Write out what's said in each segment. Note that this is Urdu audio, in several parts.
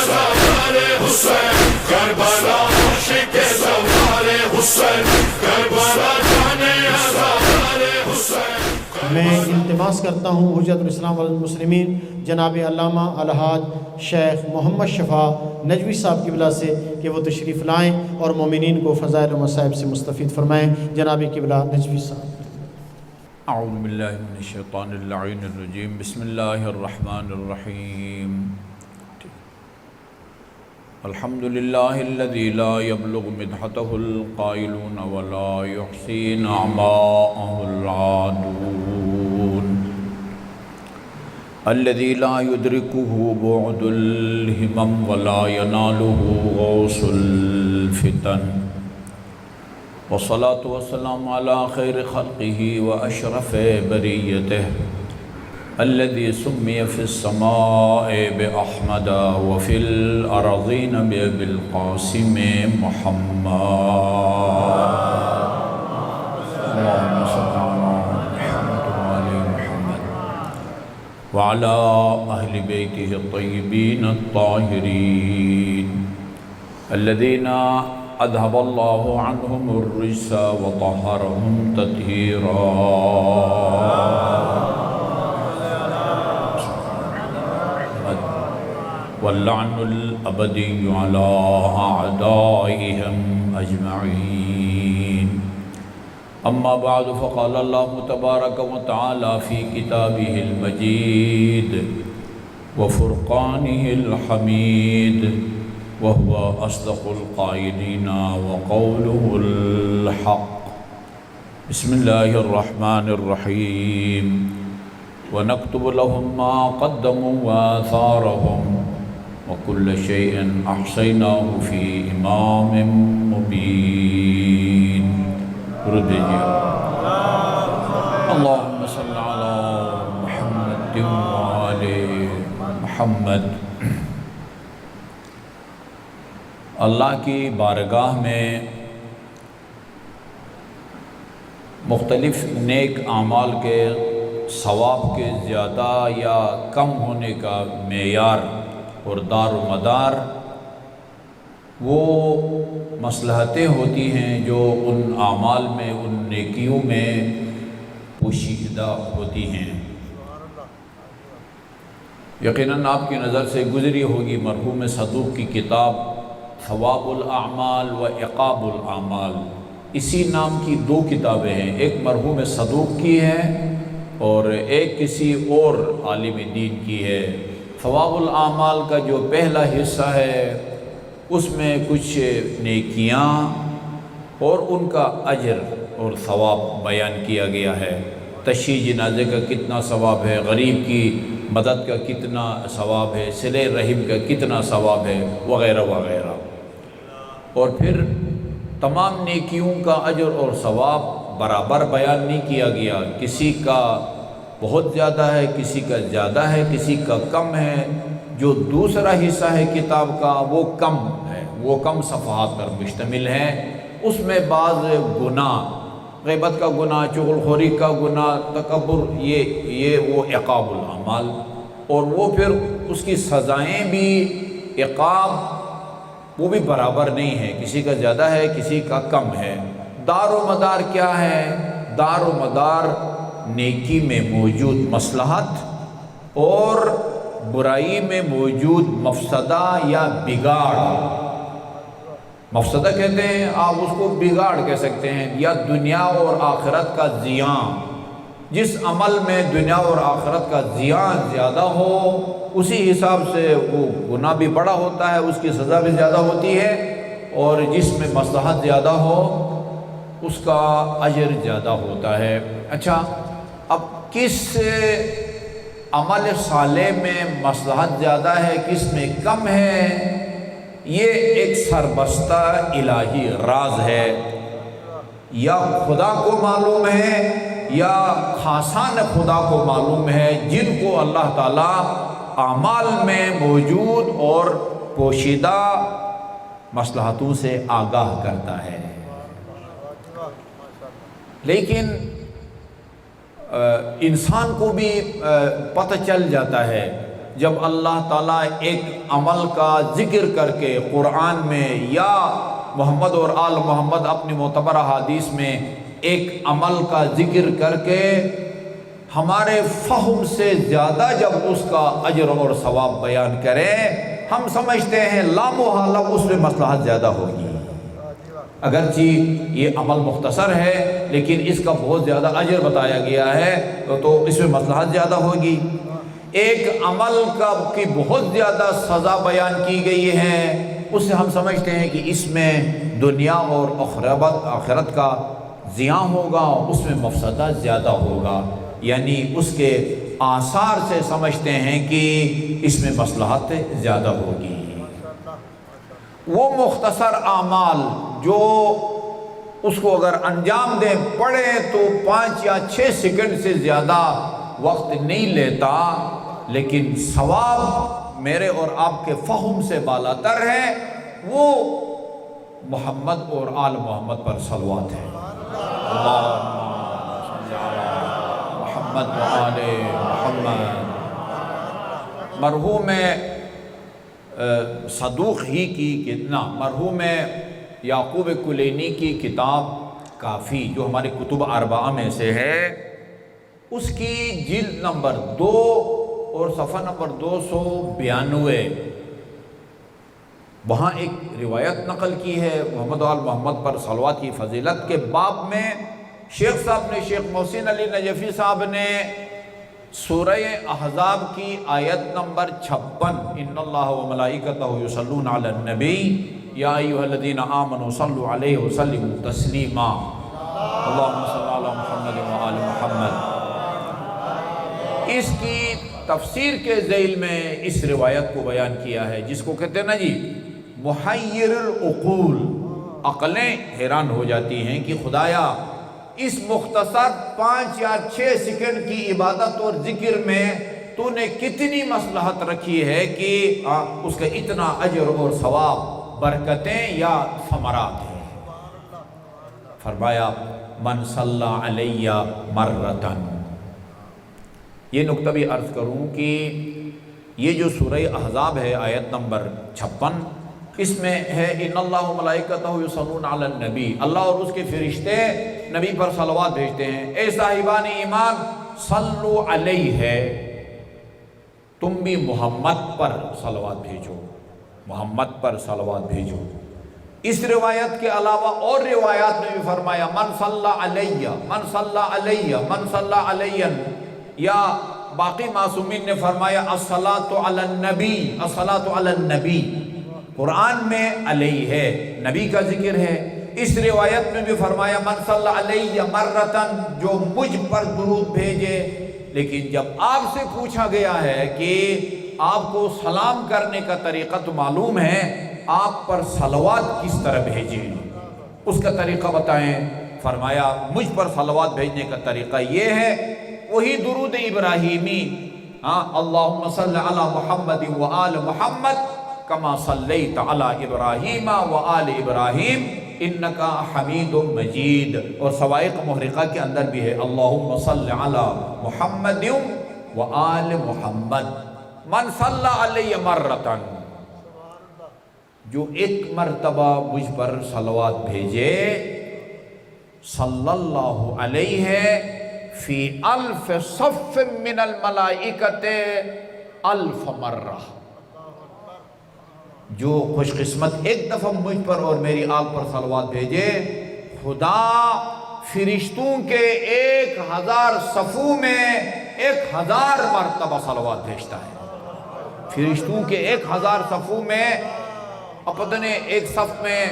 سوار حسین کربلا عاشق سوار حسین کربلا جانے سوار حسین. میں التماس کرتا ہوں حجت الاسلام والمسلمین جناب علامہ الحاج شیخ محمد شفا نجوی صاحب قبلہ سے کہ وہ تشریف لائیں اور مومنین کو فضائل و مصائب سے مستفید فرمائیں. جناب قبلہ نجوی صاحب. اعوذ باللہ من الشیطان اللعین الرجیم. بسم اللہ الرحمن الرحیم. الحمدللہ الذی لا یبلغ مدحتہ القائلون ولا یحصی نعماءہ العادون الذی لا یدرکہ بعد الہمم ولا ینالہ غوث الفتن والصلاة والسلام على خیر خلقہ واشرف بریتہ الذي سمي في السماء بأحمد وفي الأرضين بالقاسم محمد. اللهم صل على محمد وآل محمد وعلى أهل بيته الطيبين الطاهرين الذين أذهب الله عنهم الرجس وطهرهم تطهيرا. واللعن الأبدي على أعدائهم أجمعين. أما بعد فقال الله تبارك وتعالى في كتابه المجيد وفرقانه الحميد وهو أصدق القائلين وقوله الحق. بسم الله الرحمن الرحيم. ونكتب لهم ما قدموا وآثارهم وكل شيء أحصيناه في إمام مبين. اللهم صل على محمد وآل محمد. اللہ کی بارگاہ میں مختلف نیک اعمال کے ثواب کے زیادہ یا کم ہونے کا معیار اور دار و مدار وہ مصلحتیں ہوتی ہیں جو ان اعمال میں ان نیکیوں میں پوشیدہ ہوتی ہیں. یقیناً آپ کی نظر سے گزری ہوگی مرحوم صدوق کی کتاب ثواب الاعمال و عقاب الاعمال. اسی نام کی دو کتابیں ہیں، ایک مرحوم صدوق کی ہے اور ایک کسی اور عالم دین کی ہے. ثواب الاعمال کا جو پہلا حصہ ہے اس میں کچھ نیکیاں اور ان کا اجر اور ثواب بیان کیا گیا ہے. تشییع جنازے کا کتنا ثواب ہے، غریب کی مدد کا کتنا ثواب ہے، صلہ رحم کا کتنا ثواب ہے، وغیرہ وغیرہ. اور پھر تمام نیکیوں کا اجر اور ثواب برابر بیان نہیں کیا گیا. کسی کا بہت زیادہ ہے، کسی کا زیادہ ہے، کسی کا کم ہے. جو دوسرا حصہ ہے کتاب کا وہ کم ہے، وہ کم صفحات پر مشتمل ہے. اس میں بعض گناہ، غیبت کا گناہ، چغلخوری کا گناہ، تکبر، یہ وہ عقاب الاعمال، اور وہ پھر اس کی سزائیں بھی عقاب وہ بھی برابر نہیں ہے، کسی کا زیادہ ہے، کسی کا کم ہے. دار و مدار کیا ہے؟ دار و مدار نیکی میں موجود مصلحت اور برائی میں موجود مفسدہ یا بگاڑ. مفسدہ کہتے ہیں، آپ اس کو بگاڑ کہہ سکتے ہیں، یا دنیا اور آخرت کا زیان. جس عمل میں دنیا اور آخرت کا زیان زیادہ ہو اسی حساب سے وہ گناہ بھی بڑا ہوتا ہے، اس کی سزا بھی زیادہ ہوتی ہے، اور جس میں مصلحت زیادہ ہو اس کا اجر زیادہ ہوتا ہے. اچھا، اب کس عمل صالح میں مصلحت زیادہ ہے، کس میں کم ہے، یہ ایک سربستہ الہی راز ہے. یا خدا کو معلوم ہے یا خاصان خدا کو معلوم ہے، جن کو اللہ تعالیٰ اعمال میں موجود اور پوشیدہ مصلحتوں سے آگاہ کرتا ہے. لیکن انسان کو بھی پتہ چل جاتا ہے جب اللہ تعالیٰ ایک عمل کا ذکر کر کے قرآن میں یا محمد اور آل محمد اپنی معتبرہ حدیث میں ایک عمل کا ذکر کر کے ہمارے فہم سے زیادہ جب اس کا اجر اور ثواب بیان کریں، ہم سمجھتے ہیں لامحالہ اس میں مصلحت زیادہ ہوگی۔ اگرچہ یہ عمل مختصر ہے لیکن اس کا بہت زیادہ اجر بتایا گیا ہے تو اس میں مصلحت زیادہ ہوگی۔ ایک عمل کی بہت زیادہ سزا بیان کی گئی ہے، اس سے ہم سمجھتے ہیں کہ اس میں دنیا اور آخرت کا زیاں ہوگا، اس میں مفسدہ زیادہ ہوگا، یعنی اس کے آثار سے سمجھتے ہیں کہ اس میں مصلحت زیادہ ہوگی۔ وہ مختصر اعمال جو اس کو اگر انجام دیں پڑھیں تو 5 یا 6 سیکنڈ سے زیادہ وقت نہیں لیتا، لیکن ثواب میرے اور آپ کے فہم سے بالاتر ہے، وہ محمد اور آل محمد پر صلوات ہے۔ محمد و آل محمد۔ مرحوم صدوق ہی کی مرحوم یعقوب کلینی کی کتاب کافی جو ہمارے کتب اربعہ میں سے ہے، اس کی جلد نمبر 2 اور صفحہ نمبر 292 وہاں ایک روایت نقل کی ہے محمد و آل محمد پر صلوات کی فضیلت کے باب میں۔ شیخ صاحب نے، شیخ محسن علی نجفی صاحب نے سورہ احزاب کی آیت نمبر 56 ان اللہ و ملائکتہ یصلون علی النبی یا ایھا الذین آمنوا صلوا علیہ وسلموا تسلیما اللہم صلی علی محمد و آل محمد، اس کی تفسیر کے ذیل میں اس روایت کو بیان کیا ہے جس کو کہتے ہیں نا جی محیر العقول، عقلیں حیران ہو جاتی ہیں کہ خدایا اس مختصر 5 یا 6 سیکنڈ کی عبادت اور ذکر میں تو نے کتنی مصلحت رکھی ہے کہ اس کا اتنا اجر اور ثواب، برکتیں یا ثمرات ہیں۔ فرمایا من صلی علیہ مرتن۔ یہ نقطہ بھی عرض کروں کہ یہ جو سورہ احزاب ہے آیت نمبر 56، اس میں ہے ان اللہ و ملائکتہ یصلون علی النبی، اللہ اور اس کے فرشتے نبی پر صلوات بھیجتے ہیں۔ اے صاحبان ایمان صلو علیہ، تم بھی محمد پر صلوات بھیجو، محمد پر صلوات بھیجو۔ اس روایت کے علاوہ اور روایات میں بھی فرمایا من صلی علیہ، من صلی علیہ، من صلی علیہ، یا باقی معصومین نے فرمایا الصلاۃ علی النبی، الصلاۃ علی النبی۔ قرآن میں علیہ ہے، نبی کا ذکر ہے۔ اس روایت میں بھی فرمایا من صلی علیہ مرتن، جو مجھ پر درود بھیجے۔ لیکن جب آپ سے پوچھا گیا ہے کہ آپ کو سلام کرنے کا طریقہ تو معلوم ہے، آپ پر صلوات کس طرح بھیجیں، اس کا طریقہ بتائیں۔ فرمایا مجھ پر صلوات بھیجنے کا طریقہ یہ ہے، وہی درود ابراہیمی، اللہم صلی علی محمد و آل محمد کما صلیت علی ابراہیم و آل ابراہیم انکا حمید مجید۔ اور سوائق محرقہ کے اندر بھی ہے اللہم صلی علی محمد و آل محمد۔ من صلی علیہ مرتن، جو ایک مرتبہ مجھ پر صلوات بھیجے، صلی اللہ علیہ فی الف صف من الملائکۃ الف مرہ، جو خوش قسمت ایک دفعہ مجھ پر اور میری آل پر صلوات بھیجے، خدا فرشتوں کے 1000 صفوں میں 1000 مرتبہ صلوات بھیجتا ہے۔ فرشتوں کے 1000 صفوں میں، اب پتہ نہیں ایک صف میں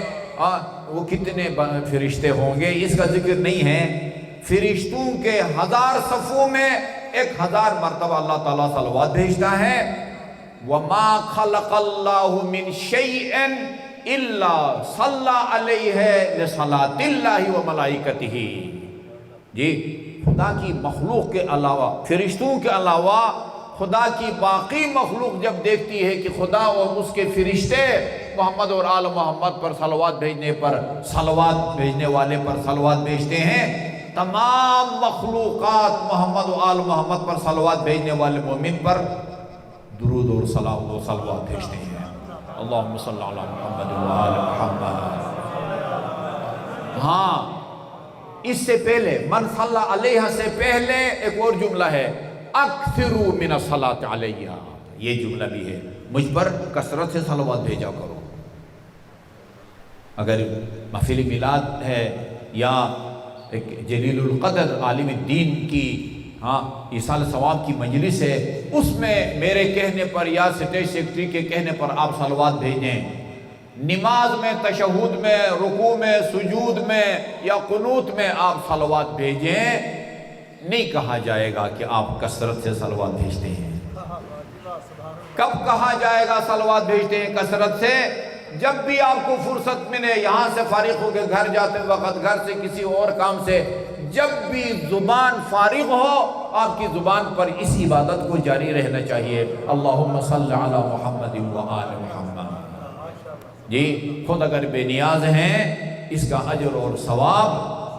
وہ کتنے فرشتے ہوں گے، اس کا ذکر نہیں ہے۔ فرشتوں کے 1000 صفوں میں 1000 مرتبہ اللہ تعالیٰ صلوات بھیجتا ہے۔ وَمَا خَلَقَ اللَّهُ مِنْ شَيْءٍ إِلَّا صَلَّى عَلَيْهِ لِصَلَاةِ اللَّهِ وَمَلَائِكَتِهِ۔ جی، خدا کی مخلوق کے علاوہ، فرشتوں کے علاوہ خدا کی باقی مخلوق جب دیکھتی ہے کہ خدا اور اس کے فرشتے محمد اور آل محمد پر صلوات بھیجنے پر، صلوات بھیجنے والے پر صلوات بھیجتے ہیں، تمام مخلوقات محمد و آل محمد پر صلوات بھیجنے والے مومن پر درود اور سلام و صلوات بھیجتے ہیں۔ اللہم صلی علی محمد و آل محمد۔ ہاں، اس سے پہلے من صلی علیہ سے پہلے ایک اور جملہ ہے، اکثروا من الصلاۃ علیہ، یہ جملہ بھی ہے، مجھ پر کثرت سے صلوات بھیجا کرو۔ اگر محفل میلاد ہے یا ایک جلیل القدر عالم الدین کی ایصال ثواب کی مجلس ہے، اس میں میرے کہنے پر یا اسٹیج سیکرٹری کے کہنے پر آپ صلوات بھیجیں۔ نماز میں، تشہد میں، رکوع میں، سجود میں یا قنوت میں آپ صلوات بھیجیں، نہیں کہا جائے گا کہ آپ کثرت سے صلوات بھیجتے ہیں۔ کب کہا جائے گا صلوات بھیجتے ہیں کثرت سے؟ جب بھی آپ کو فرصت ملے، یہاں سے فارغ ہو کے گھر جاتے وقت، گھر سے کسی اور کام سے، جب بھی زبان فارغ ہو، آپ کی زبان پر اس عبادت کو جاری رہنا چاہیے، اللہم صلی علی محمد و آل محمد۔ جی، خود اگر بے نیاز ہیں، اس کا اجر اور ثواب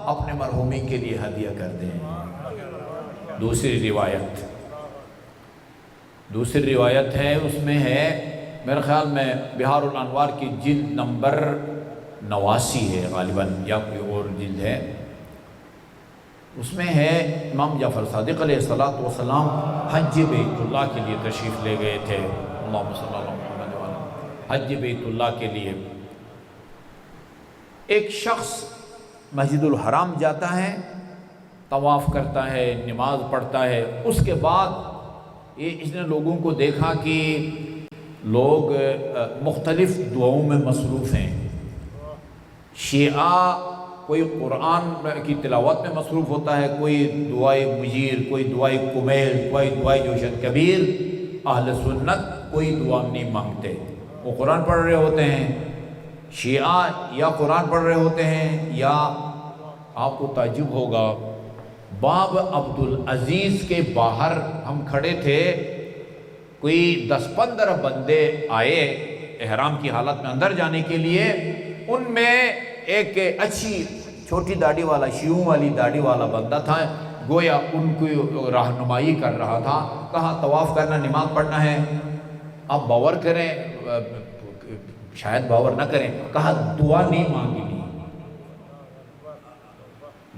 اپنے مرحومین کے لیے ہدیہ کر دیں۔ دوسری روایت ہے، اس میں ہے، میرے خیال میں بہار الانوار کی جلد نمبر 89 ہے غالباً، یا کوئی اور جلد ہے، اس میں ہے امام جعفر صادق علیہ السلام حج بیت اللہ کے لیے تشریف لے گئے تھے، اللہم صلی اللہ محمد و آلہ، حج بیت اللہ کے لیے۔ ایک شخص مسجد الحرام جاتا ہے، طواف کرتا ہے، نماز پڑھتا ہے، اس کے بعد اس نے لوگوں کو دیکھا کہ لوگ مختلف دعاؤں میں مصروف ہیں۔ شیعہ کوئی قرآن کی تلاوت میں مصروف ہوتا ہے، کوئی دعائے مجیر، کوئی دعائے کمیل، کوئی دعائے جوشن کبیر۔ اہل سنت کوئی دعا نہیں مانگتے، وہ قرآن پڑھ رہے ہوتے ہیں۔ شیعہ یا قرآن پڑھ رہے ہوتے ہیں، یا آپ کو تعجب ہوگا، باب عبدالعزیز کے باہر ہم کھڑے تھے، کوئی 10-15 بندے آئے احرام کی حالت میں اندر جانے کے لیے، ان میں ایک اچھی چھوٹی داڑھی والا، شیوں والی داڑھی والا بندہ تھا، گویا ان کو رہنمائی کر رہا تھا۔ کہا طواف کرنا، نماز پڑھنا ہے، آپ باور کریں، شاید باور نہ کریں، کہا دعا نہیں مانگنی۔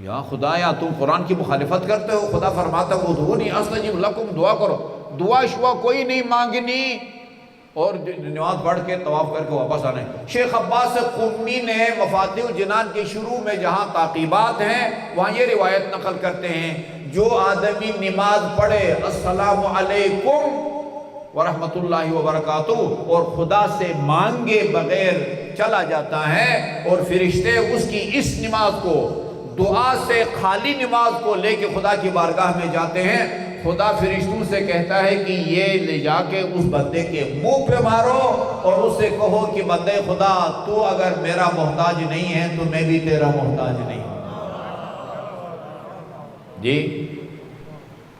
یا خدا، یا تم قرآن کی مخالفت کرتے ہو، خدا فرماتا ہے ادعونی استجب لکم، دعا کرو، دعا شوا کوئی نہیں مانگنی، اور نماز پڑھ کے طواف کر کے واپس آنے۔ شیخ عباس قمی نے مفاتیح الجنان کے شروع میں جہاں تعقیبات ہیں، وہاں یہ روایت نقل کرتے ہیں، جو آدمی نماز پڑھے السلام علیکم ورحمۃ اللہ وبرکاتہ اور خدا سے مانگے بغیر چلا جاتا ہے، اور فرشتے اس کی اس نماز کو، دعا سے خالی نماز کو لے کے خدا کی بارگاہ میں جاتے ہیں، خدا فرشتوں سے کہتا ہے کہ یہ لے جا کے اس بندے کے منہ پہ مارو اور اس سے کہو کہ بندے خدا، تو اگر میرا محتاج نہیں ہے تو میں بھی تیرا محتاج نہیں ہوں۔ جی،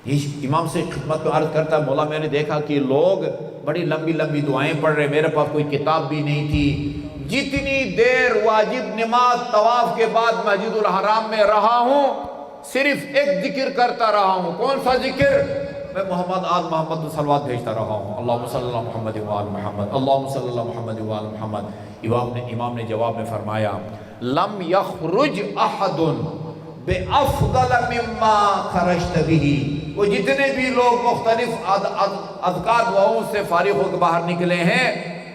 یہ امام سے خدمت میں عرض کرتا ہے، مولا میں نے دیکھا کہ لوگ بڑی لمبی لمبی دعائیں پڑھ رہے، میرے پاس کوئی کتاب بھی نہیں تھی، جتنی دیر واجب نماز طواف کے بعد مسجد الحرام میں رہا ہوں، صرف ایک ذکر کرتا رہا ہوں۔ کون سا ذکر؟ میں محمد آل محمد صلوات بھیجتا رہا ہوں، اللہم صلی اللہ محمد و آل محمد، اللہم صلی اللہ محمد و آل محمد۔ امام نے جواب میں فرمایا، لم یخرج احد بافضل مما خرجت به، وہ جتنے بھی لوگ مختلف اذکار دعاؤں سے فارغ ہو کے باہر نکلے ہیں،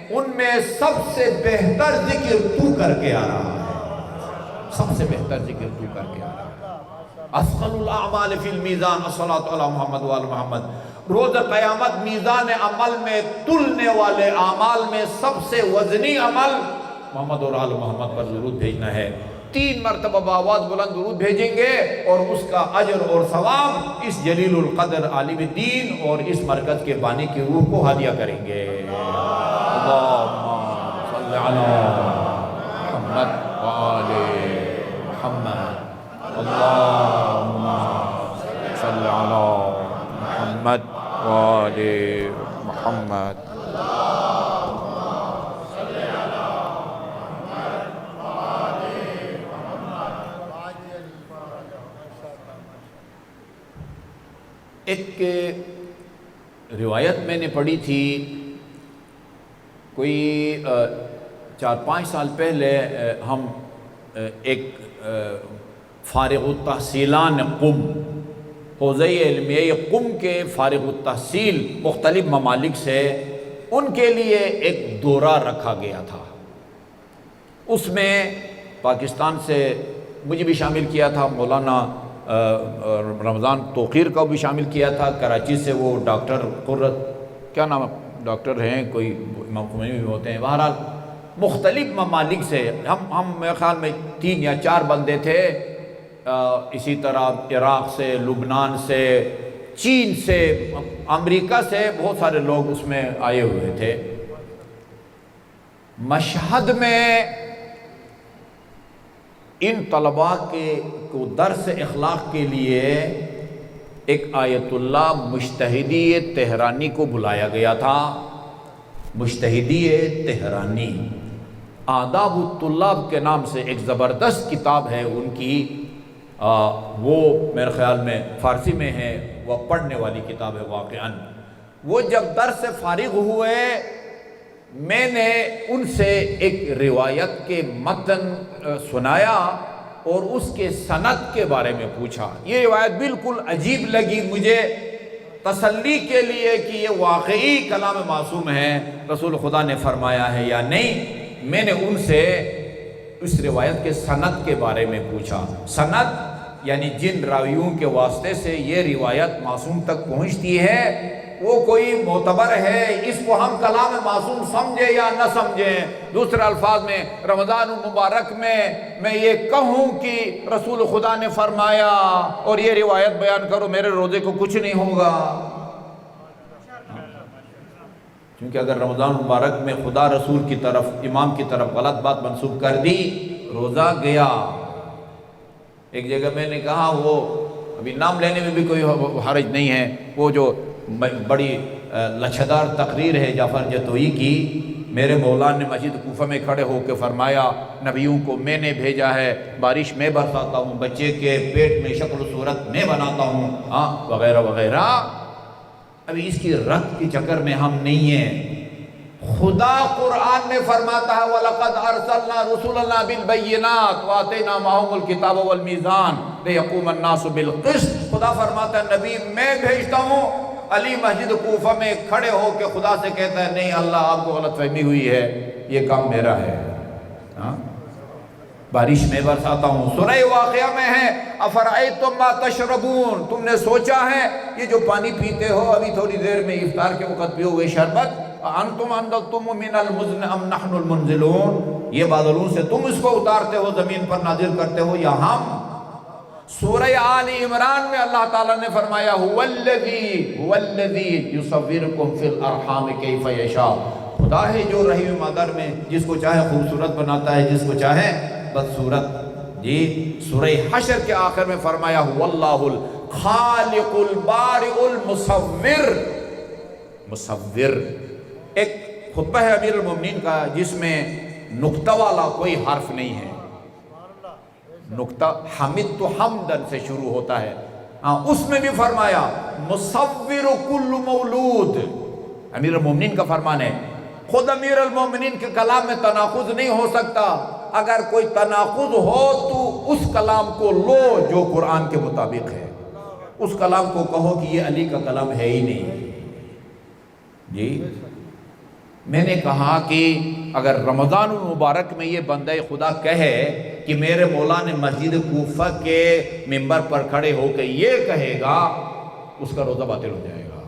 ان میں سب سے بہتر ذکر تو کر کے آ رہا ہے، سب سے بہتر ذکر تو کر کے آ رہا ہے۔ اثقل الاعمال فی المیزان الصلاۃ علی محمد و آل محمد، روز قیامت میزان عمل میں تلنے والے اعمال میں سب سے وزنی عمل محمد اور آل محمد پر درود بھیجنا ہے۔ 3 مرتبہ بآواز بلند درود بھیجیں گے، اور اس کا اجر اور ثواب اس جلیل القدر عالم الدین اور اس مرکز کے بانی کی روح کو ہدیہ کریں گے۔ اللہم صلی علی محمد و آل محمد، اللہم صلی علی محمد و آل محمد۔ ایک روایت میں نے پڑھی تھی کوئی 4-5 سال پہلے، ہم ایک فارغ التحصیلان قم، حوزہ علمیہ قم کے فارغ التحصیل مختلف ممالک سے، ان کے لیے ایک دورہ رکھا گیا تھا۔ اس میں پاکستان سے مجھے بھی شامل کیا تھا، مولانا رمضان توقیر کو بھی شامل کیا تھا، کراچی سے وہ ڈاکٹر قرت، کیا نام ڈاکٹر ہیں، کوئی امام خمینی بھی ہوتے ہیں، بہرحال مختلف ممالک سے ہم میرے خیال میں 3 یا 4 بندے تھے، اسی طرح عراق سے، لبنان سے، چین سے، امریکہ سے بہت سارے لوگ اس میں آئے ہوئے تھے۔ مشہد میں ان طلباء کو درس اخلاق کے لیے ایک آیت اللہ مجتہدی تہرانی کو بلایا گیا تھا۔ مجتہدی تہرانی آداب الطلاب کے نام سے ایک زبردست کتاب ہے ان کی، وہ میرے خیال میں فارسی میں ہے، وہ پڑھنے والی کتاب ہے واقعاً۔ وہ جب درس سے فارغ ہوئے، میں نے ان سے ایک روایت کے متن سنایا اور اس کے سند کے بارے میں پوچھا۔ یہ روایت بالکل عجیب لگی مجھے، تسلی کے لیے کہ یہ واقعی کلام معصوم ہے، رسول خدا نے فرمایا ہے یا نہیں۔ میں نے ان سے اس روایت کے سند کے بارے میں پوچھا۔ سند یعنی جن راویوں کے واسطے سے یہ روایت معصوم تک پہنچتی ہے وہ کوئی معتبر ہے، اس کو ہم کلام معصوم سمجھیں یا نہ سمجھیں۔ دوسرے الفاظ میں رمضان المبارک میں یہ کہوں کہ رسول خدا نے فرمایا اور یہ روایت بیان کرو، میرے روزے کو کچھ نہیں ہوگا، کیونکہ اگر رمضان المبارک میں خدا رسول کی طرف، امام کی طرف غلط بات منسوب کر دی، روزہ گیا۔ ایک جگہ میں نے کہا، وہ ابھی نام لینے میں بھی کوئی حرج نہیں ہے، وہ جو بڑی لچھدار تقریر ہے جعفر جتوئی کی، میرے مولا نے مسجد کوفہ میں کھڑے ہو کے فرمایا نبیوں کو میں نے بھیجا ہے، بارش میں برساتا ہوں، بچے کے پیٹ میں شکل و صورت میں بناتا ہوں، وغیرہ وغیرہ۔ ابھی اس کی رد کے چکر میں ہم نہیں ہیں۔ خدا قرآن میں فرماتا ہے وَلَقَدْ أَرْسَلْنَا رُسُلَنَا بِالْبَيِّنَاتِ وَآتَيْنَا مَعَهُمُ الْكِتَابَ وَالْمِيزَانَ لِيَقُومَ النَّاسُ بِالْقِسْطِ۔ خدا فرماتا ہے نبی میں بھیجتا ہوں۔ علی مسجد کوفہ میں کھڑے ہو کے خدا سے کہتا ہے نہیں اللہ آپ کو غلط فہمی ہوئی ہے، یہ کام میرا ہے، بارش میں برساتا ہوں۔ سورہ واقعہ میں ہے افرأیتم ما تشربون، تم نے سوچا ہے یہ جو پانی پیتے ہو ابھی تھوڑی دیر میں افطار کے وقت پیو گے شربت، انتم انزلتم من المزن ام نحن المنزلون، یہ بادلوں سے تم اس کو اتارتے ہو، زمین پر نازل کرتے ہو یا ہم؟ سورہ آل عمران میں اللہ تعالیٰ نے فرمایا هو الذی یصورکم فی الارحام کیف یشاء، خدا ہے جو رحم مادر میں جس کو چاہے خوبصورت بناتا ہے، جس کو چاہے بدصورت۔ جی سورہ حشر کے آخر میں فرمایا هو اللہ الخالق البارئ المصور، مصور۔ ایک خطبہ ہے امیر المومنین کا جس میں نقطہ والا کوئی حرف نہیں ہے، نقطہ حمد تو حمدن سے شروع ہوتا ہے، اس میں بھی فرمایا مصور کل مولود، امیر المومنین کا فرمان ہے۔ خود امیر المومنین کے کلام میں تناقض نہیں ہو سکتا، اگر کوئی تناقض ہو تو اس کلام کو لو جو قرآن کے مطابق ہے، اس کلام کو کہو کہ یہ علی کا کلام ہے ہی نہیں۔ جی میں نے کہا کہ اگر رمضان المبارک میں یہ بندہ خدا کہے کہ میرے مولا نے مسجد کوفہ کے ممبر پر کھڑے ہو کے یہ کہے گا، اس کا روزہ باطل ہو جائے گا۔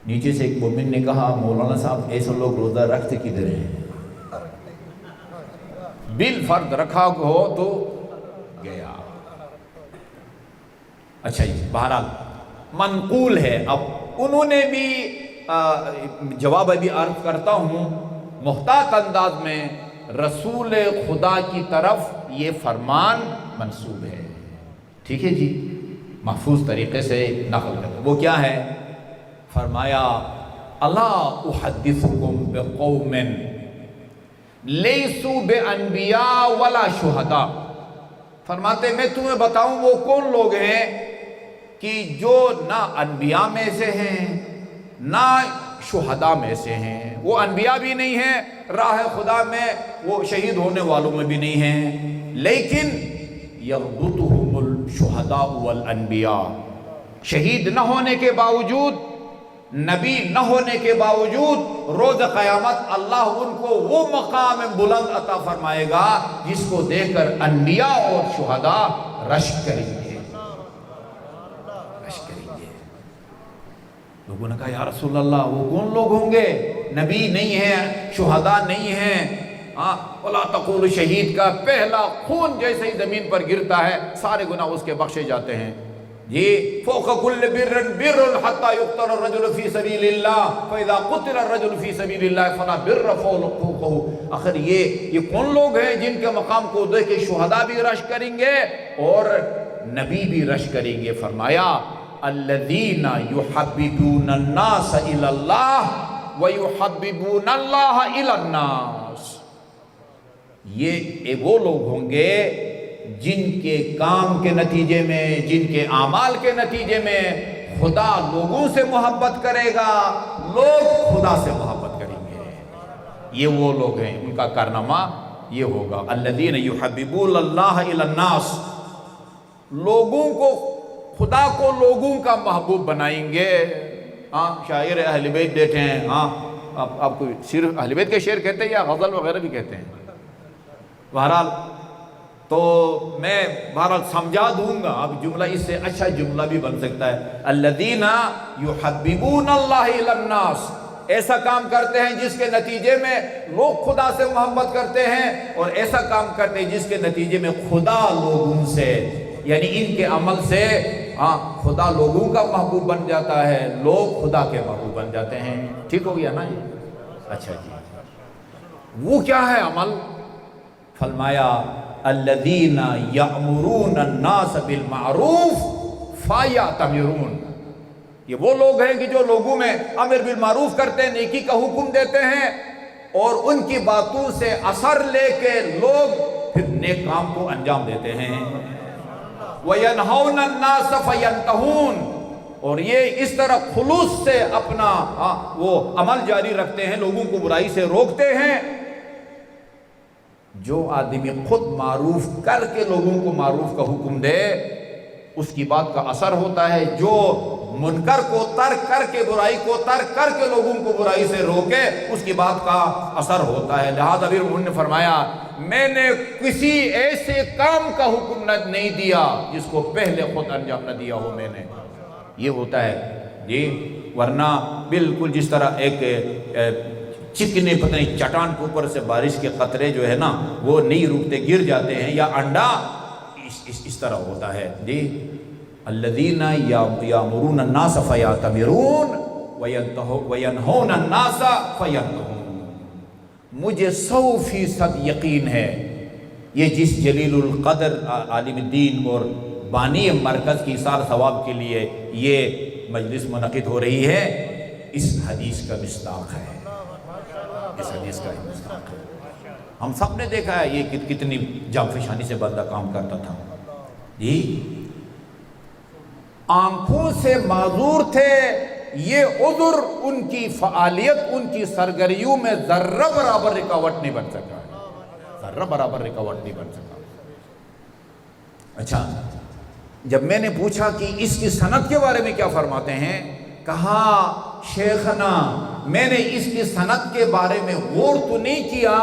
نیچے سے ایک مومن نے کہا مولانا صاحب ایسے لوگ روزہ رکھتے کدھر ہیں؟ بالفرض رکھا ہو تو گیا۔ اچھا جی، بہرحال منقول ہے۔ اب انہوں نے بھی جواب ابھی عرض کرتا ہوں محتاط انداز میں، رسول خدا کی طرف یہ فرمان منسوب ہے، ٹھیک ہے جی، محفوظ طریقے سے نقل کرتے۔ وہ کیا ہے؟ فرمایا الا احدثکم بقوم لیسوا بانبیاء ولا شہداء، فرماتے میں تمہیں بتاؤں وہ کون لوگ ہیں کہ جو نہ انبیاء میں سے ہیں نہ شہداء میں سے ہیں، وہ انبیاء بھی نہیں ہیں، راہ خدا میں وہ شہید ہونے والوں میں بھی نہیں ہیں، لیکن یغبطہم الشہداء والانبیاء، شہید نہ ہونے کے باوجود، نبی نہ ہونے کے باوجود روز قیامت اللہ ان کو وہ مقام بلند عطا فرمائے گا جس کو دیکھ کر انبیاء اور شہداء رشک کریں گے۔ لوگوں نے کہا یا رسول اللہ وہ کون لوگ ہوں گے؟ نبی نہیں ہیں، شہداء نہیں ہیں، وَلَا تَقُولُ شہید کا پہلا خون جیسے ہی زمین پر گرتا ہے سارے گناہ اس کے بخشے جاتے ہیں۔ یہ فوق کل بر بر حتی یقتل الرجل فی سبیل اللہ فاذا قتل الرجل فی سبیل اللہ فلا بر فوقہ۔ آخر یہ کون لوگ ہیں جن کے مقام کو دیکھ کے شہداء بھی رشک کریں گے اور نبی بھی رشک کریں گے؟ فرمایا الذین یحببون الناس الی اللہ ویحببون اللہ الی الناس، یہ وہ لوگ ہوں گے جن کے کام کے نتیجے میں، جن کے اعمال کے نتیجے میں خدا لوگوں سے محبت کرے گا، لوگ خدا سے محبت کریں گے۔ یہ وہ لوگ ہیں، ان کا کارنامہ یہ ہوگا الذین یحببون اللہ الی الناس، لوگوں کو، خدا کو لوگوں کا محبوب بنائیں گے۔ شاعر اہل بیت بیٹھے ہیں، آپ کو صرف اہل بیت کے شعر کہتے ہیں یا غزل وغیرہ بھی کہتے ہیں؟ بہرحال تو میں سمجھا دوں گا، اب جملہ اس سے اچھا جملہ بھی بن سکتا ہے الذین یحببون اللہ الی الناس، ایسا کام کرتے ہیں جس کے نتیجے میں لوگ خدا سے محبت کرتے ہیں، اور ایسا کام کرتے ہیں جس کے نتیجے میں خدا لوگوں سے، یعنی ان کے عمل سے خدا لوگوں کا محبوب بن جاتا ہے، لوگ خدا کے محبوب بن جاتے ہیں۔ ٹھیک ہو گیا نا یہ؟ اچھا جی، وہ کیا ہے عمل؟ فرمایا الذین یأمرون الناس بالمعروف فیأتمرون، یہ وہ لوگ ہیں کہ جو لوگوں میں امر بالمعروف کرتے ہیں، نیکی کا حکم دیتے ہیں، اور ان کی باتوں سے اثر لے کے لوگ پھر نیک کام کو انجام دیتے ہیں۔ وَيَنْهَوْنَ النَّاسَ فَيَنْتَهُونَ، اور یہ اس طرح خلوص سے اپنا وہ عمل جاری رکھتے ہیں، لوگوں کو برائی سے روکتے ہیں۔ جو آدمی خود معروف کر کے لوگوں کو معروف کا حکم دے اس کی بات کا اثر ہوتا ہے، جو منکر کو ترک کر کے، برائی کو ترک کر کے لوگوں کو برائی سے روکے اس کی بات کا اثر ہوتا ہے۔ لہذا بھی انہوں نے فرمایا میں نے کسی ایسے کام کا حکم نہیں دیا جس کو پہلے خود انجام نہ دیا ہو میں نے۔ یہ ہوتا ہے جی، ورنہ بالکل جس طرح ایک چکنے پتہ نہیں چٹان کے اوپر سے بارش کے قطرے جو ہے نا وہ نہیں رکتے، گر جاتے ہیں، یا انڈا اس طرح ہوتا ہے جی۔ الذین یامرون الناس فیاتمرون وینہون الناس فینتہون۔ مجھے 100% یقین ہے یہ جس جلیل القدر عالم الدین اور بانی مرکز کی اثار ثواب کے لیے یہ مجلس منعقد ہو رہی ہے، اس حدیث کا مصداق ہے، اس حدیث کا مصداق ہے۔ ہم سب نے دیکھا ہے یہ کتنی جانفشانی سے بندہ کام کرتا تھا جی، آنکھوں سے معذور تھے، یہ عذر ان کی فعالیت، ان کی سرگریوں میں ذرہ برابر رکاوٹ نہیں بن سکا، ذرہ برابر رکاوٹ نہیں بن سکا۔ اچھا، جب میں نے پوچھا کہ اس کی سند کے بارے میں کیا فرماتے ہیں، کہا شیخنا میں نے اس کی سند کے بارے میں غور تو نہیں کیا،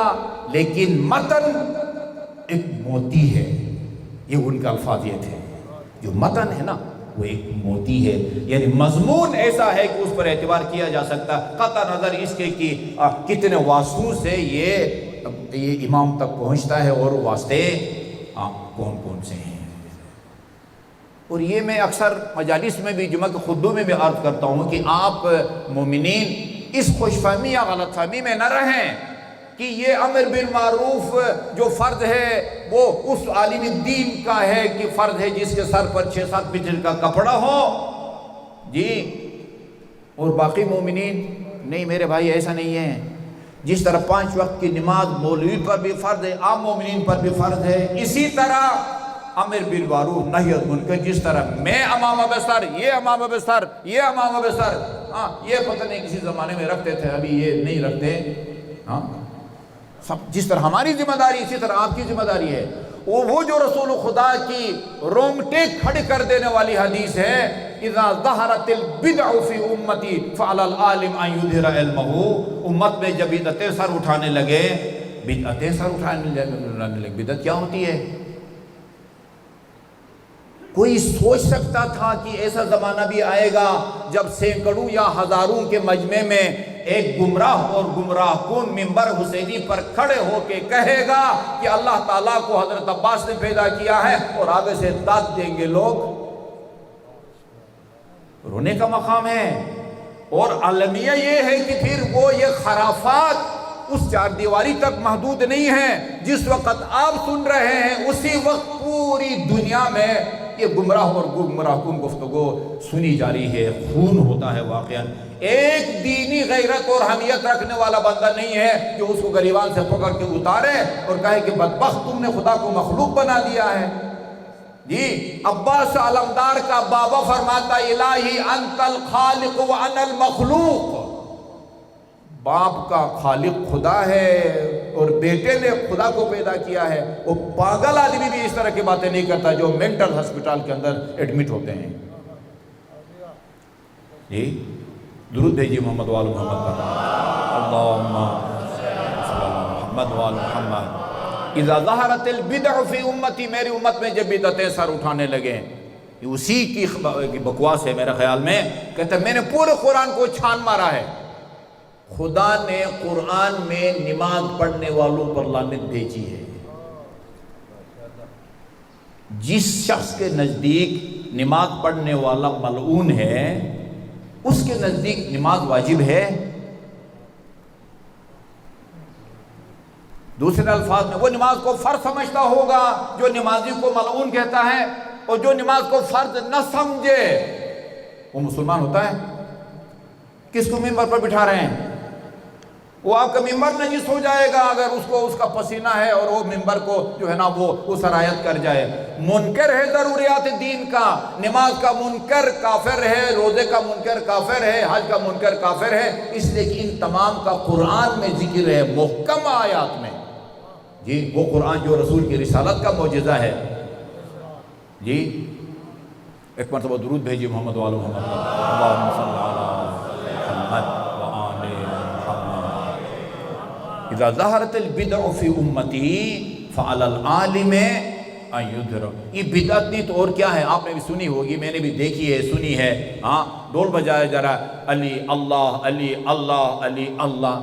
لیکن متن ایک موتی ہے، یہ ان کا الفاظ یہ تھے، جو متن ہے نا وہ ایک موتی ہے، یعنی مضمون ایسا ہے کہ اس پر اعتبار کیا جا سکتا، قطع نظر اس کے کہ کتنے واسطوں سے یہ امام تک پہنچتا ہے اور واسطے کون کون سے ہیں۔ اور یہ میں اکثر مجالس میں بھی، جمعہ کے خطبوں میں بھی عرض کرتا ہوں کہ آپ مومنین اس خوش فہمی یا غلط فہمی میں نہ رہیں کہ یہ امر بالمعروف جو فرض ہے وہ اس عالم الدین کا ہے کہ فرض ہے جس کے سر پر 6-7 میٹر کا کپڑا ہو جی، اور باقی مومنین نہیں۔ میرے بھائی ایسا نہیں ہے، جس طرح 5 وقت کی نماز مولوی پر بھی فرض ہے، عام مومنین پر بھی فرض ہے، اسی طرح امر بالمعروف نہی عن المنکر، جس طرح میں امام بستر، یہ امام بستر، یہ امام بستر، ہاں یہ پتہ نہیں کسی زمانے میں رکھتے تھے، ابھی یہ نہیں رکھتے، ہاں سب جس طرح ہماری ذمہ داری اسی طرح آپ کی ذمہ داری ہے۔ وہ جو رسول خدا کی رونگٹے کھڑے کر دینے والی حدیث ہے، اذا ظہرت البدع فی امتی فعلی العالم ان یظہر علمہ، امت میں جب بدعتیں سر اٹھانے لگے، بدعتیں سر اٹھانے لگے، بدعت کیا ہوتی ہے؟ کوئی سوچ سکتا تھا کہ ایسا زمانہ بھی آئے گا جب سینکڑوں یا ہزاروں کے مجمع میں ایک گمراہ اور گمراہ کن منبر حسینی پر کھڑے ہو کے کہے گا کہ اللہ تعالیٰ کو حضرت عباس نے پیدا کیا ہے، اور آگے سے داد دیں گے لوگ؟ رونے کا مقام ہے۔ اور المیہ یہ ہے کہ پھر وہ یہ خرافات اس چار دیواری تک محدود نہیں ہیں، جس وقت آپ سن رہے ہیں اسی وقت پوری دنیا میں یہ گمراہ اور گمراہ کن گفتگو سنی جاری ہے، خون ہوتا ہے واقعا۔ ایک دینی غیرت اور حمیت رکھنے والا بندہ نہیں ہے جو اس کو گریبان سے پکڑ کے اتارے اور کہے کہ بدبخت تم نے خدا کو مخلوق بنا دیا ہے۔ جی عباس علمدار کا بابا فرماتا الہی انت الخالق وانا المخلوق، باپ کا خالق خدا ہے اور بیٹے نے خدا کو پیدا کیا ہے۔ وہ پاگل آدمی بھی اس طرح کی باتیں نہیں کرتا جو مینٹل ہسپتال کے اندر ایڈمٹ ہوتے ہیں۔ جی درود بھیجیے محمد وآل محمد پر، اللہم صلی اللہ محمد وآل محمد۔ اذا ظہرت البدع فی امتی، میری امت میں جب بدعتیں سر اٹھانے لگے، اسی کی بکواس ہے میرے خیال میں، کہتا ہے میں نے پورے قرآن کو چھان مارا ہے۔ خدا نے قرآن میں نماز پڑھنے والوں پر لعنت بھیجی ہے۔ جس شخص کے نزدیک نماز پڑھنے والا ملعون ہے، اس کے نزدیک نماز واجب ہے۔ دوسرے الفاظ میں وہ نماز کو فرض سمجھتا ہوگا جو نمازی کو ملعون کہتا ہے، اور جو نماز کو فرض نہ سمجھے وہ مسلمان ہوتا ہے۔ کس کو ممبر پر بٹھا رہے ہیں؟ وہ آپ کا ممبر نجس ہو جائے گا اگر اس کا پسینہ ہے اور وہ ممبر کو جو ہے نا وہ سرایت کر جائے۔ منکر ہے ضروریات دین کا، نماز کا منکر کافر ہے، روزے کا منکر کافر ہے، حج کا منکر کافر ہے، اس لیے کہ ان تمام کا قرآن میں ذکر ہے، محکم آیات میں۔ جی وہ قرآن جو رسول کی رسالت کا معجزہ ہے۔ جی ایک مرتبہ درود بھیجیے محمد وآل محمد، اللہم صلی علی محمد وآل محمد۔ اذا ظہرت البدع فی امتی فعلی العالم ان یظہر، یہ بدعت نہیں تو اور کیا ہے؟ آپ نے بھی سنی ہوگی، میں نے بھی دیکھی ہے، سنی ہے، ہاں ڈول بجائے ذرا علی اللہ علی اللہ علی اللہ،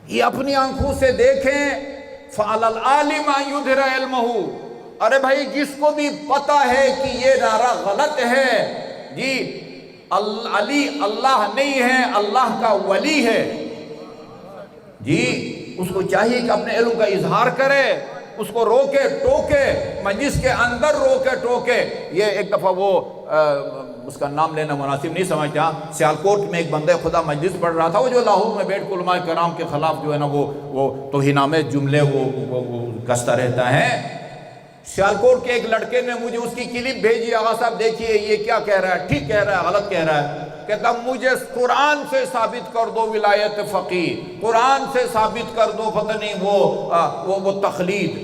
یہ اپنی آنکھوں سے دیکھیں۔ فعلی العالم ان یظہر علمہ، ارے بھائی جس کو بھی پتا ہے کہ یہ نعرہ غلط ہے، جی علی اللہ نہیں ہے، اللہ کا ولی ہے، جی اس کو چاہیے کہ اپنے علم کا اظہار کرے، اس کو روکے ٹوکے، مجلس کے اندر روکے ٹوکے۔ یہ ایک دفعہ وہ اس کا نام لینا مناسب نہیں سمجھتا، سیالکوٹ میں ایک بندہ خدا مجلس پڑھ رہا تھا، وہ جو لاہور میں بیٹھ کے علماء کرام کے خلاف جو ہے نا وہ توہینآمیز جملے وہ کستا رہتا ہے۔ سیالکوٹ کے ایک لڑکے نے مجھے اس کی کلپ بھیجی، آغا صاحب دیکھیے یہ کیا کہہ رہا ہے، ٹھیک کہہ رہا ہے غلط کہہ رہا ہے؟ کہتا مجھے قرآن سے ثابت کر دو ولایت فقیہ، قرآن سے ثابت کر دو پتہ نہیں وہ تخلید۔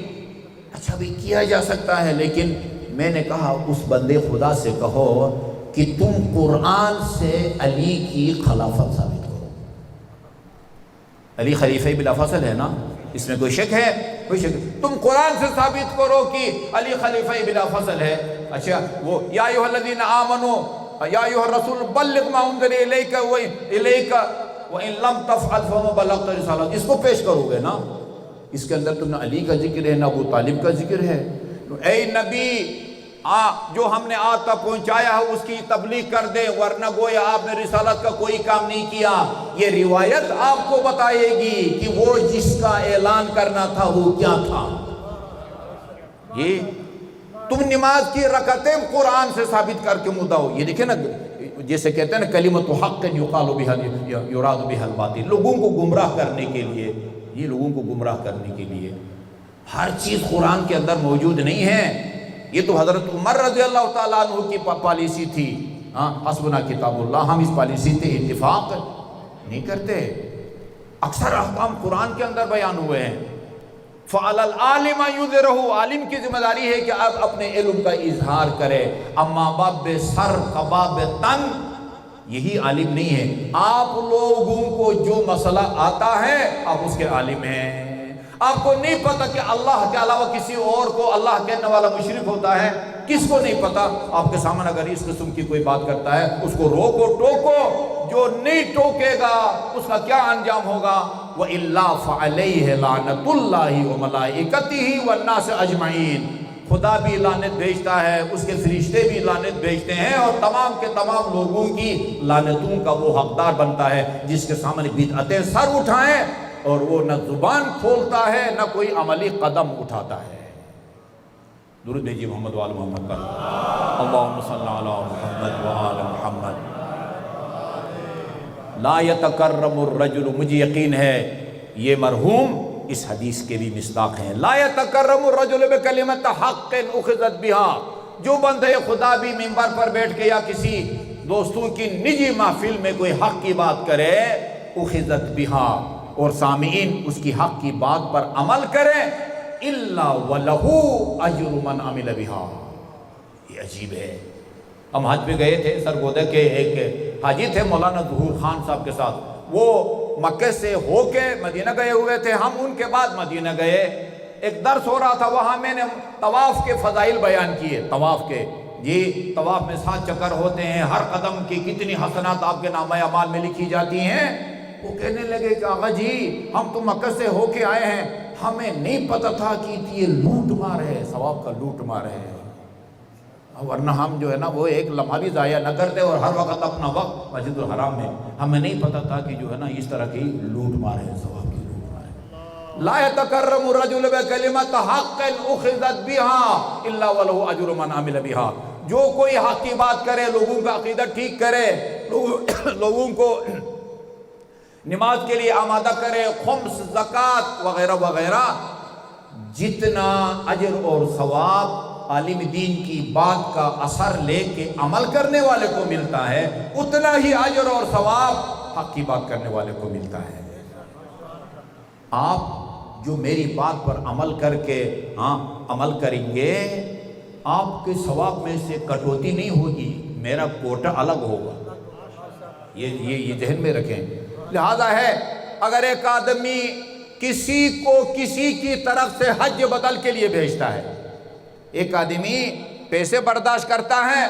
اچھا بھی کیا جا سکتا ہے، لیکن میں نے کہا اس بندے خدا سے کہو کہ تم قرآن سے علی کی خلافت ثابت کرو۔ علی خلیفہ بلا فصل ہے نا، اس میں کوئی شک ہے؟ کوئی شک؟ تم قرآن سے ثابت کرو کہ علی خلیفہ بلا فصل ہے۔ اچھا وہ یا ایھا الذین آمنوا یا ایھا الرسول بلغ ما انزل الیک وان لم تفعل فما بلغت رسالت، اس کو پیش کرو گے نا، اس کے اندر تم نہ علی کا ذکر ہے نہ ابو طالب کا ذکر ہے۔ اے نبی جو ہم نے آج تک پہنچایا ہے اس کی تبلیغ کر دے، ورنہ گویا آپ نے رسالت کا کوئی کام نہیں کیا۔ یہ روایت آپ کو بتائے گی کہ وہ جس کا اعلان کرنا تھا وہ کیا تھا۔ یہ تم نماز کی رکعتیں قرآن سے ثابت کر کے مدعا ہو۔ یہ دیکھیں نا، جیسے کہتے ہیں نا کلمۃ حق یقال بہا یراد بہا الباطل، لوگوں کو گمراہ کرنے کے لیے، یہ لوگوں کو گمراہ کرنے کے لیے۔ ہر چیز قرآن کے اندر موجود نہیں ہے. یہ تو حضرت عمر رضی اللہ تعالیٰ عنہ کی پالیسی تھی. حسبنا کتاب اللہ. ہم اس پالیسی سے اتفاق نہیں کرتے. اکثر احکام قرآن کے اندر بیان ہوئے ہیں. فعلی العالم یظہرہ، عالم کی ذمہ داری ہے کہ آپ اپنے علم کا اظہار کرے. اما باب سر کباب تن، یہی عالم نہیں ہے. آپ لوگوں کو جو مسئلہ آتا ہے آپ اس کے عالم ہیں. آپ کو نہیں پتا کہ اللہ کے علاوہ کسی اور کو اللہ کہنے والا مشرک ہوتا ہے؟ کس کو نہیں پتا؟ آپ کے سامنے اگر اس قسم کی کوئی بات کرتا ہے اس کو روکو ٹوکو. جو نہیں ٹوکے گا اس کا کیا انجام ہوگا؟ وَإِلَّا فَعَلَيْهِ لَعْنَةُ اللَّهِ وَمَلَائِكَتِهِ وَالنَّاسِ أَجْمَعِينَ. خدا بھی لعنت بھیجتا ہے، اس کے فرشتے بھی لعنت بھیجتے ہیں، اور تمام کے تمام لوگوں کی لعنتوں کا وہ حقدار بنتا ہے جس کے سامنے بدعتیں سر اٹھائیں اور وہ نہ زبان کھولتا ہے نہ کوئی عملی قدم اٹھاتا ہے. درود بھیجیے محمد وآل محمد پر. اللہم صلی علی محمد وآل محمد. لا یتکرم الرجل، مجھے یقین ہے یہ مرحوم اس حدیث کے بھی مصداق ہیں. لا یتکرم الرجل بکلمۃ حق اخذت بها. جو بندے خدا بھی منبر پر بیٹھ کے یا کسی دوستوں کی نجی محفل میں کوئی حق کی بات کرے، اخذت بها، اور سامعین اس کی حق کی بات پر عمل کریں، الا ولہ اجر من عمل بها. یہ عجیب ہے. ہم حج پہ گئے تھے، سرگودے کے ایک حاجی تھے مولانا ظہور خان صاحب کے ساتھ. وہ مکہ سے ہو کے مدینہ گئے ہوئے تھے، ہم ان کے بعد مدینہ گئے. ایک درس ہو رہا تھا وہاں، میں نے طواف کے فضائل بیان کیے. طواف کے، جی طواف میں 7 چکر ہوتے ہیں، ہر قدم کی کتنی حسنات آپ کے نامہ اعمال میں لکھی جاتی ہیں. وہ کہنے لگے کہ آقا جی ہم تو مکہ سے ہو کے آئے ہیں، ہمیں نہیں پتا تھا کہ یہ لوٹ مار ہے، ثواب کا لوٹ مار ہے. ورنہ ہم جو ہے نا وہ ایک لمحہ بھی ضائع نہ کرتے اور ہر وقت اپنا وقت مسجد الحرام میں. ہمیں نہیں پتا تھا کہ جو ہے نا اس طرح کی لوٹ مار ہے، ثواب کی لوٹ مار ہے. لا يتكرم الرجل بكلمة حق اخذت بها الا وله اجر من عمل بها. جو کوئی حق کی بات کرے، لوگوں کا عقیدہ ٹھیک کرے، لوگوں کو نماز کے لیے آمادہ کرے، خمس، زکوٰۃ وغیرہ وغیرہ، جتنا اجر اور ثواب عالم دین کی بات کا اثر لے کے عمل کرنے والے کو ملتا ہے، اتنا ہی اجر اور ثواب حق کی بات کرنے والے کو ملتا ہے. آپ جو میری بات پر عمل کر کے عمل کریں گے، آپ کے ثواب میں سے کٹوتی نہیں ہوگی، میرا کوٹا الگ ہوگا. یہ ذہن میں رکھیں. لہذا ہے اگر ایک آدمی کسی کو کسی کی طرف سے حج بدل کے لیے بھیجتا ہے، ایک آدمی پیسے برداشت کرتا ہے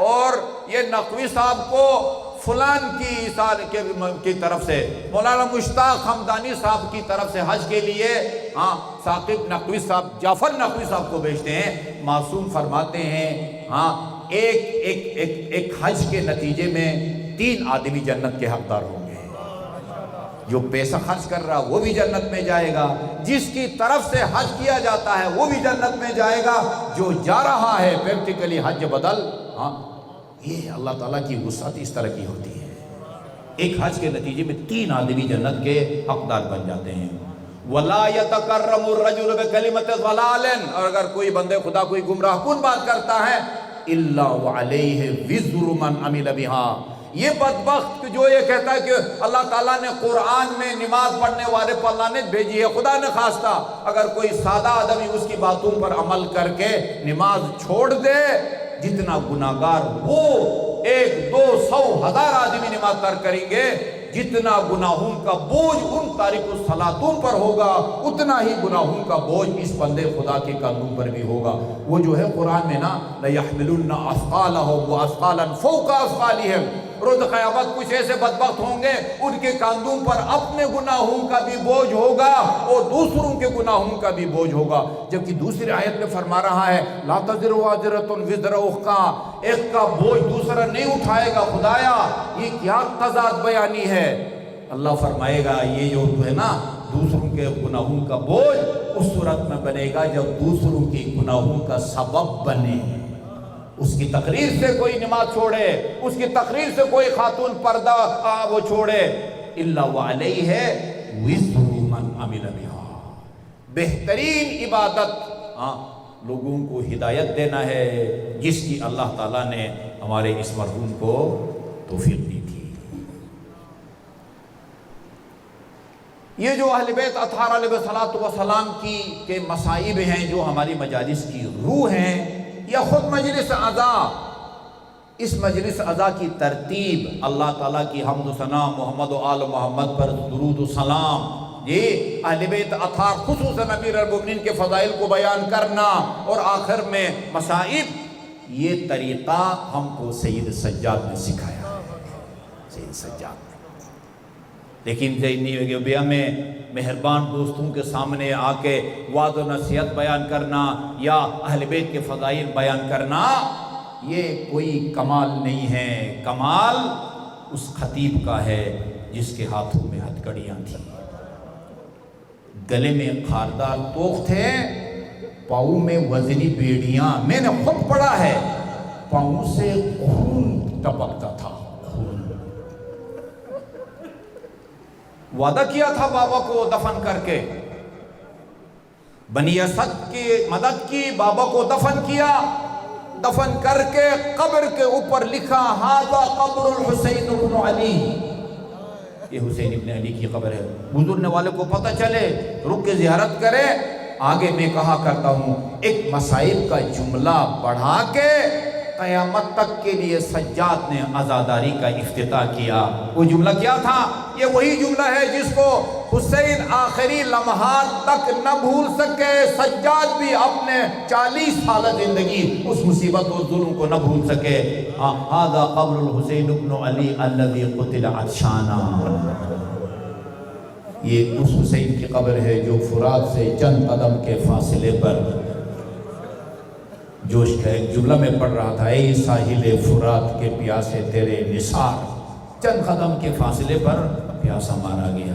اور یہ نقوی صاحب کو فلان کی طرف سے، مولانا مشتاق حمدانی صاحب کی طرف سے حج کے لیے ثاقب نقوی صاحب، جعفر نقوی صاحب کو بھیجتے ہیں. معصوم فرماتے ہیں ایک حج کے نتیجے میں 3 آدمی جنت کے حقدار ہوں گے. جو پیسہ خرچ کر رہا وہ بھی جنت میں جائے گا، جس کی طرف سے حج کیا جاتا ہے وہ بھی جنت میں جائے گا، جو جا رہا ہے پریکٹیکلی حج بدل. یہ اللہ تعالیٰ کی وسعت اس طرح کی ہوتی ہے. ایک حج کے نتیجے میں 3 آدمی جنت کے حقدار بن جاتے ہیں. وَلَا يَتَكَرَّمُ الرَّجُلُ بِكَلِمَةِ ضَلَالٍ. اور اگر کوئی بندے خدا کوئی گمراہ کن بات کرتا ہے، إِلَّا وَعَلَيْهِ وِزْرُ مَنْ عَمِلَ بِهَا. یہ بدبخت جو یہ کہتا ہے کہ اللہ تعالیٰ نے قرآن میں نماز پڑھنے والے پر لعنت بھیجی ہے، خدا نے خواستہ اگر کوئی سادہ آدمی اس کی باتوں پر عمل کر کے نماز چھوڑ دے، جتنا گناہگار وہ 100 200 1000 آدمی نماز ترک کریں گے، جتنا گناہوں کا بوجھ ان تارک الصلاۃوں پر ہوگا، اتنا ہی گناہوں کا بوجھ اس بندے خدا کے کاندھوں پر بھی ہوگا. وہ جو ہے قرآن میں نا لَيَحْمِلُنَّ أَثْقَالَهُمْ وَأَثْقَالًا فَوْقَ أَثْقَالِهِمْ. روز قیامت کچھ ایسے بدبخت ہوں گے ان کے کاندھوں پر اپنے گناہوں کا بھی بوجھ ہوگا اور دوسروں کے گناہوں کا بھی بوجھ ہوگا. جبکہ دوسری آیت میں فرما رہا ہے لا تزر وازرۃ وزر اخرى، ایک کا بوجھ دوسرا نہیں اٹھائے گا. خدایا یہ کیا تضاد بیانی ہے. اللہ فرمائے گا یہ جو ہے نا دوسروں کے گناہوں کا بوجھ اس صورت میں بنے گا جب دوسروں کے گناہوں کا سبب بنے. اس کی تقریر سے کوئی نماز چھوڑے، اس کی تقریر سے کوئی خاتون پردہ وہ چھوڑے، الا وعلیہ وزر من عمل بها. بہترین عبادت لوگوں کو ہدایت دینا ہے، جس کی اللہ تعالیٰ نے ہمارے اس مرحوم کو توفیق دی تھی۔ یہ جو اہل بیت اطہار علیہ السلام کی کے مصائب ہیں، جو ہماری مجالس کی روح ہیں، یا خود مجلس اعضا، اس مجلس اعضا کی ترتیب، اللہ تعالیٰ کی حمد و ثنا، محمد و آل محمد پر درود و سلام، یہ اہل بیت اطہار خصوصاً امیر المومنین کے فضائل کو بیان کرنا، اور آخر میں مصائب، یہ طریقہ ہم کو سید سجاد نے سکھایا، سید سجاد نے۔ لیکن ذہنی بیا میں مہربان دوستوں کے سامنے آ کے وعظ و نصیحت بیان کرنا یا اہل بیت کے فضائل بیان کرنا، یہ کوئی کمال نہیں ہے۔ کمال اس خطیب کا ہے جس کے ہاتھوں میں ہتھکڑیاں تھیں، گلے میں خاردار توخ تھے، پاؤں میں وزنی بیڑیاں، میں نے خود پڑھا ہے، پاؤں سے خون ٹپکتا تھا، خون۔ وعدہ کیا تھا بابا کو دفن کر کے، بنی اسد کی مدد کی، بابا کو دفن کیا، دفن کر کے قبر کے اوپر لکھا ھذا قبر الحسین بن علی، یہ حسین ابن علی کی قبر ہے، گزرنے والے کو پتہ چلے، رک کے زیارت کرے۔ آگے میں کہا کرتا ہوں، ایک مصائب کا جملہ بڑھا کے قیامت تک کے لیے سجاد نے عزاداری کا افتتاح کیا۔ وہ جملہ کیا تھا؟ یہ وہی جملہ ہے جس کو حسین آخری لمحات تک نہ بھول سکے، سجاد بھی اپنے 40 سالہ زندگی اس مصیبت اور ظلم کو نہ بھول سکے۔ ھذا قبر الحسین بن علی الذی قتل عطشانا، یہ اس حسین کی قبر ہے جو فرات سے چند قدم کے فاصلے پر، جوش کا ایک جملہ میں پڑھ رہا تھا، اے ساحل فرات کے پیاسے تیرے نثار، چند قدم کے فاصلے پر پیاسا مارا گیا۔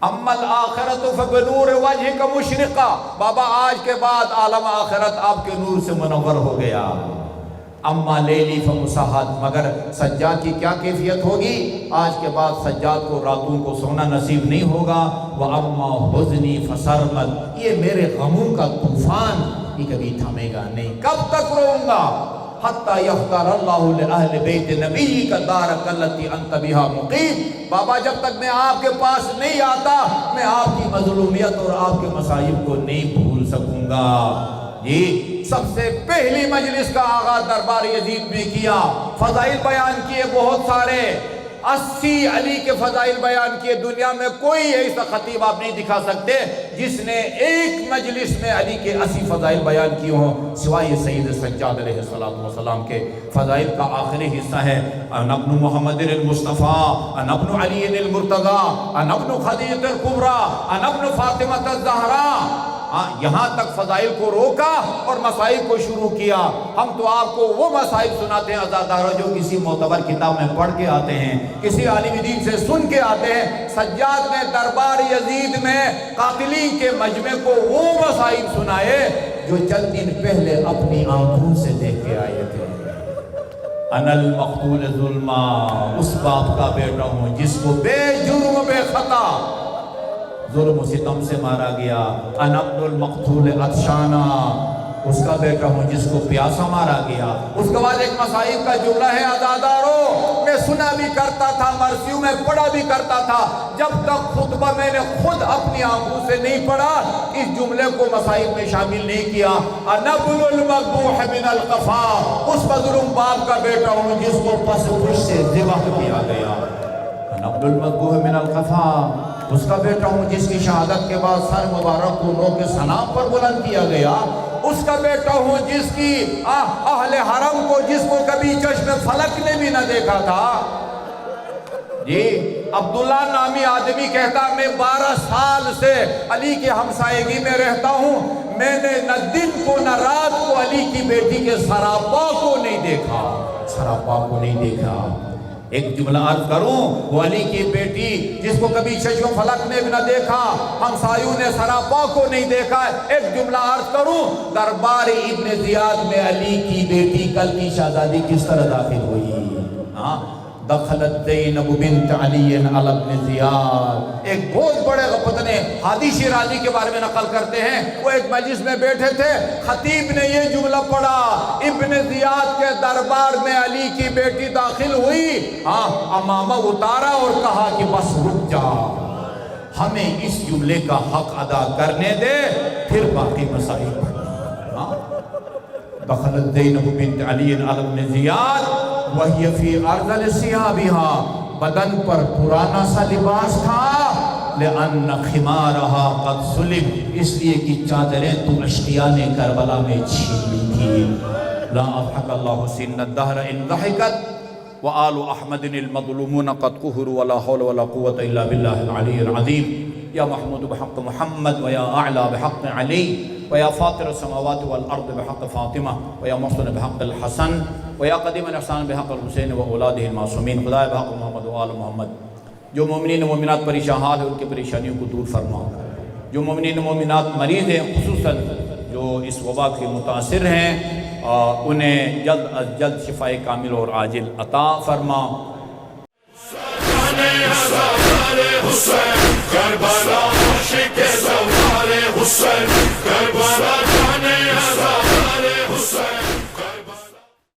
اما الآخرت فبنور وجہک مشرقہ، بابا آج کے بعد عالم آخرت آپ کے نور سے منور ہو گیا۔ اما لیلی فمسحت، مگر سجاد کی کیا کیفیت ہوگی؟ آج کے بعد سجاد کو راتوں کو سونا نصیب نہیں ہوگا۔ وَأَمَّا حُزْنِي فَسَرْمَدْ، یہ میرے غموں کا طوفان یہ کبھی تھمے گا نہیں، کب تک روؤں گا؟ حَتَّى يَخْتَارَ اللَّهُ لِأَهْلِ بَيْتِ نَبِيِّكَ دَارَكَ الَّتِي أَنْتَ بِهَا مُقِيمٌ، بابا جب تک میں آپ کے پاس نہیں آتا، میں آپ کی مظلومیت اور آپ کے مصائب کو نہیں بھول سکوں گا۔ جی، سب سے پہلی مجلس کا آغاز دربار یزید میں کیا، فضائل بیان کیے بہت سارے، 80 علی کے فضائل بیان کیے۔ دنیا میں کوئی ایسا خطیب آپ نہیں دکھا سکتے جس نے ایک مجلس میں علی کے 80 فضائل بیان کیے ہوں، سوائے سید سجاد علیہ السلام کے۔ فضائل کا آخری حصہ ہے انا ابن محمد المصطفیٰ، انا ابن علی المرتضیٰ، انا ابن خدیجہ الکبریٰ، انا ابن فاطمہ الزہراء۔ یہاں تک فضائل کو روکا اور مصائب کو شروع کیا۔ ہم تو آپ کو وہ مصائب سناتے ہیں عزاداروں جو کسی معتبر کتاب میں پڑھ کے آتے ہیں، کسی عالم دین سے سن کے آتے ہیں۔ سجاد نے دربار یزید میں قاتلین کے مجمع کو وہ مصائب سنائے جو چند دن پہلے اپنی آنکھوں سے دیکھ کے آئے تھے۔ انا المقتول ظلما، اس باپ کا بیٹا ہوں جس کو بے جرم بے خطا ظلم و ستم سے مارا گیا۔ انا ابن المقتول عطشانا، اس کا بیٹا ہوں جس کو پیاسا مارا گیا۔ اس کے بعد ایک مصائب کا جملہ ہے عزاداروں، میں سنا بھی کرتا تھا، مرثیوں میں پڑھا بھی کرتا تھا، جب تک خطبہ میں نے خود اپنی آنکھوں سے نہیں پڑھا اس جملے کو مصائب میں شامل نہیں کیا۔ انا ابن المذبوح من القفا، اس مظلوم باپ کا بیٹا ہوں جس کو پس پشت سے ذبح کیا گیا۔ انا ابن المذبوح من القفا، اس کا بیٹا ہوں جس کی شہادت کے بعد سر مبارک کو نو کے سنام پر بلند کیا گیا۔ اس کا بیٹا ہوں جس کی اہل حرم کو، جس کو کبھی چشم فلک نے بھی نہ دیکھا تھا۔ جی، عبداللہ نامی آدمی کہتا میں 12 سال سے علی کے ہمسائیگی میں رہتا ہوں، میں نے نہ دن کو نہ رات کو علی کی بیٹی کے سراپا کو نہیں دیکھا، سراپا کو نہیں دیکھا۔ ایک جملہ عرض کروں، وہ علی کی بیٹی جس کو کبھی چشم فلک نے بھی نہ دیکھا، ہمسایوں نے سراپا کو نہیں دیکھا۔ ایک جملہ عرض کروں، دربار ابن زیاد میں علی کی بیٹی کل کی شہزادی کس طرح داخل ہوئی؟ دخلت زینب بنت علی علی ابن زیاد. ایک بہت بڑے پتنے ہادی شیرازی کے بارے میں نقل کرتے ہیں، وہ ایک مجلس میں بیٹھے تھے، خطیب نے یہ جملہ پڑھا، ابن زیاد کے دربار میں علی کی بیٹی داخل ہوئی، امامہ اتارا اور کہا کہ بس رک جا، ہمیں اس جملے کا حق ادا کرنے دے، پھر باقی مسائل پڑھنا. دخلت زینب بنت علی علی ابن زیاد وہی فی ارذل ثیابها، بدن پر پرانا سا لباس تھا، لأن خمارها قد سلب، اس لیے کہ چادریں تو اشقیاء نے کربلا میں چھین لی تھی. لا اضحک اللہ سن الدہر ان ضحکت وآل احمد المظلومون قد قہروا ولا حول ولا قوة الا باللہ العلی العظیم. یا محمود بحق محمد ویا اعلی بحق علی ویا فاطر السماوات والارض بحق فاطمہ ویا محسن بحق الحسن ویا قدیم الاحسان بحق الحسین و اولادہ المعصومین. خدای بحق محمد و آل محمد. جو مومنین و مومنات پریشان حال ہے ان کی پریشانیوں کو دور فرما. جو مومنین و مومنات مریض ہیں، خصوصاً جو اس وبا کے متاثر ہیں، انہیں جلد از جلد شفاء کامل اور عاجل عطا فرما. کربلا عاشق سوار حسین کربلا